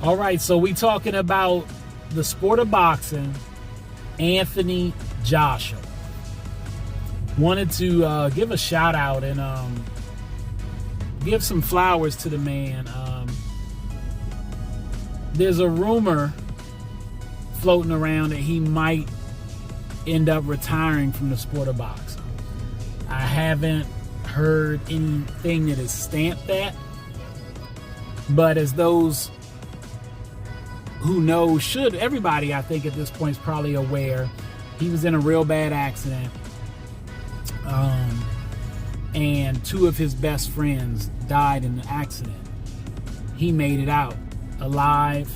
All right, so we talking about the sport of boxing, Anthony Joshua. Wanted to give a shout out and give some flowers to the man. There's a rumor floating around that he might end up retiring from the sport of boxing. I haven't heard anything that has stamped that, but as those who know should, everybody I think at this point is probably aware, he was in a real bad accident, and two of his best friends died in the accident. He made it out alive.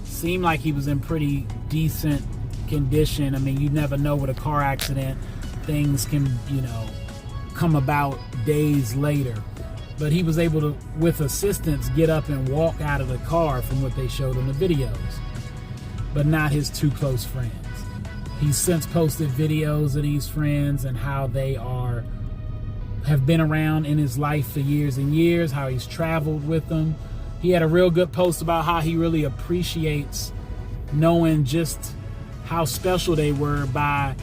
Seemed like he was in pretty decent condition. I mean, you never know with a car accident. Things can, come about days later. But he was able to, with assistance, get up and walk out of the car from what they showed in the videos. But not his two close friends. He's since posted videos of these friends and how they have been around in his life for years and years, how he's traveled with them. He had a real good post about how he really appreciates knowing just how special they were by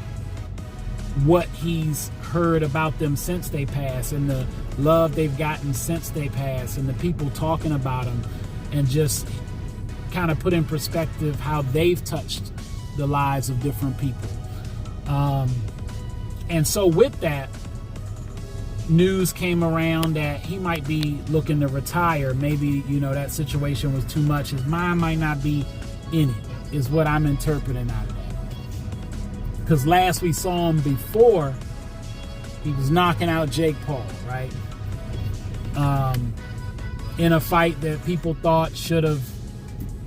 what he's heard about them since they passed, and the love they've gotten since they passed, and the people talking about them, and just kind of put in perspective how they've touched the lives of different people. And so with that, news came around that he might be looking to retire. Maybe, that situation was too much. His mind might not be in it, is what I'm interpreting out of that. Because last we saw him before, he was knocking out Jake Paul, right? In a fight that people thought should have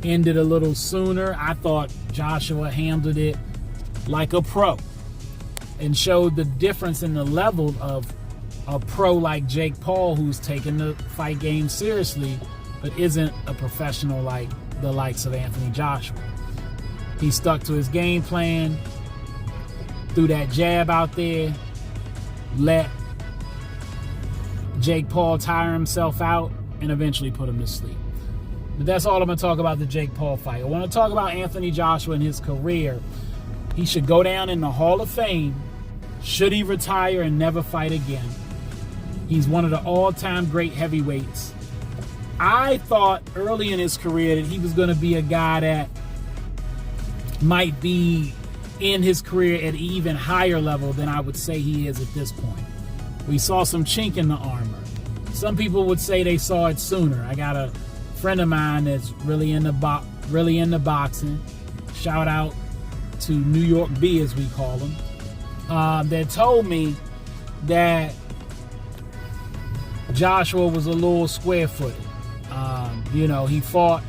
ended a little sooner. I thought Joshua handled it like a pro and showed the difference in the level of a pro like Jake Paul, who's taking the fight game seriously, but isn't a professional like the likes of Anthony Joshua. He stuck to his game plan, threw that jab out there, let Jake Paul tire himself out, and eventually put him to sleep. But that's all I'm going to talk about the Jake Paul fight. I want to talk about Anthony Joshua and his career. He should go down in the Hall of Fame should he retire and never fight again. He's one of the all-time great heavyweights. I thought early in his career that he was going to be a guy that might be in his career at an even higher level than I would say he is at this point. We saw some chink in the armor. Some people would say they saw it sooner. I got a friend of mine that's really into boxing. Shout out to New York B, as we call him. That told me that Joshua was a little square-footed. He fought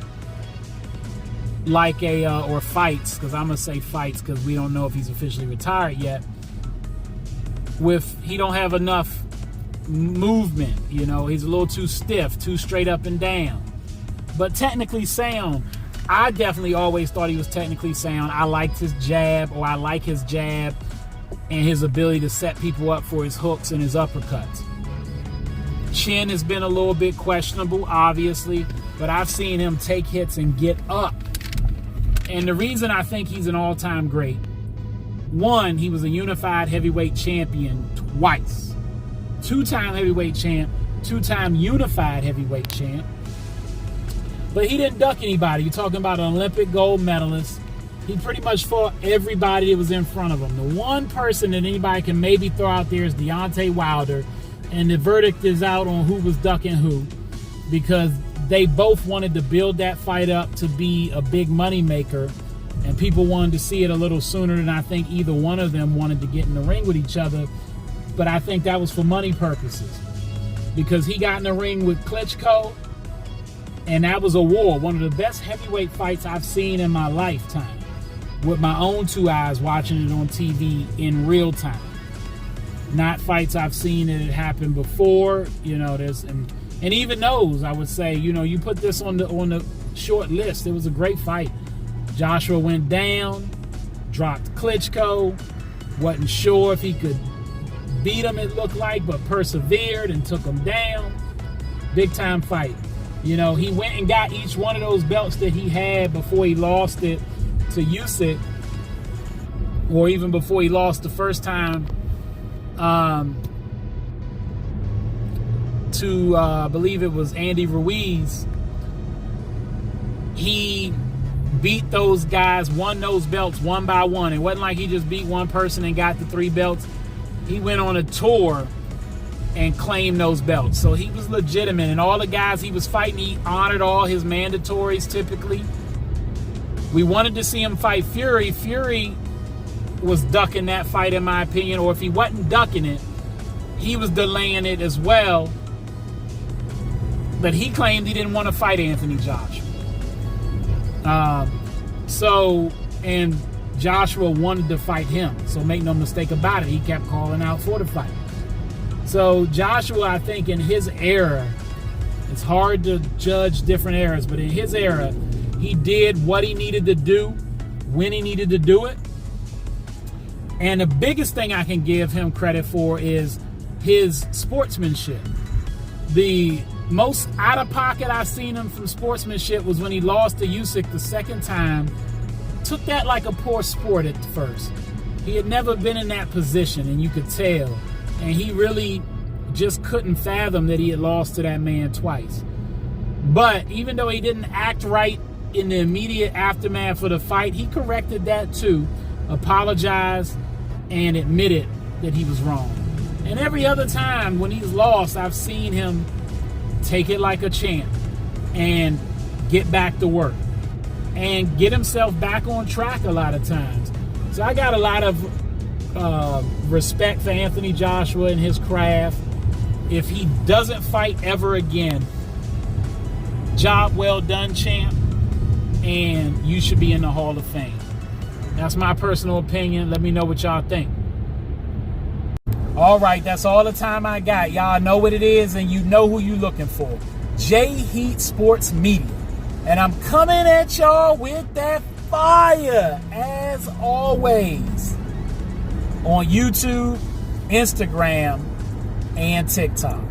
like or fights, because I'm going to say fights because we don't know if he's officially retired yet. He don't have enough movement, he's a little too stiff, too straight up and down. But technically sound. I definitely always thought he was technically sound. I liked his jab, or I like his jab and his ability to set people up for his hooks and his uppercuts. Chin has been a little bit questionable, obviously, but I've seen him take hits and get up. And the reason I think he's an all-time great, one, he was a unified heavyweight champion twice. Two-time heavyweight champ, two-time unified heavyweight champ. But he didn't duck anybody. You're talking about an Olympic gold medalist. He pretty much fought everybody that was in front of him. The one person that anybody can maybe throw out there is Deontay Wilder. And the verdict is out on who was ducking who, because they both wanted to build that fight up to be a big money maker, and people wanted to see it a little sooner than I think either one of them wanted to get in the ring with each other. But I think that was for money purposes, because he got in the ring with Klitschko, and that was a war. One of the best heavyweight fights I've seen in my lifetime, with my own two eyes watching it on TV in real time. Not fights I've seen that had happened before. There's and even those, I would say, you put this on the short list. It was a great fight. Joshua went down, dropped Klitschko, wasn't sure if he could beat him, it looked like, but persevered and took him down. Big time fight. You know, he went and got each one of those belts that he had before he lost it to Usyk, or even before he lost the first time to, I believe it was Andy Ruiz. He beat those guys, won those belts one by one. It wasn't like he just beat one person and got the 3 belts. He went on a tour and claimed those belts. So he was legitimate. And all the guys he was fighting, he honored all his mandatories typically. We wanted to see him fight Fury. Fury was ducking that fight, in my opinion. Or if he wasn't ducking it, he was delaying it as well. But he claimed he didn't want to fight Anthony Joshua. And Joshua wanted to fight him. So make no mistake about it, he kept calling out for the fight. So Joshua, I think in his era, it's hard to judge different eras, but in his era, he did what he needed to do when he needed to do it. And the biggest thing I can give him credit for is his sportsmanship. The most out of pocket I've seen him from sportsmanship was when he lost to Usyk the second time. Took that like a poor sport at first. He had never been in that position, and you could tell. And he really just couldn't fathom that he had lost to that man twice. But even though he didn't act right in the immediate aftermath of the fight, he corrected that too, apologized, and admitted that he was wrong. And every other time when he's lost, I've seen him take it like a champ and get back to work and get himself back on track a lot of times. So I got a lot of respect for Anthony Joshua and his craft. If he doesn't fight ever again, job well done, champ, and you should be in the Hall of Fame. That's my personal opinion. Let me know what y'all think. All right, that's all the time I got. Y'all know what it is, and you know who you looking for. J Heat Sports Media. And I'm coming at y'all with that fire, as always, on YouTube, Instagram, and TikTok.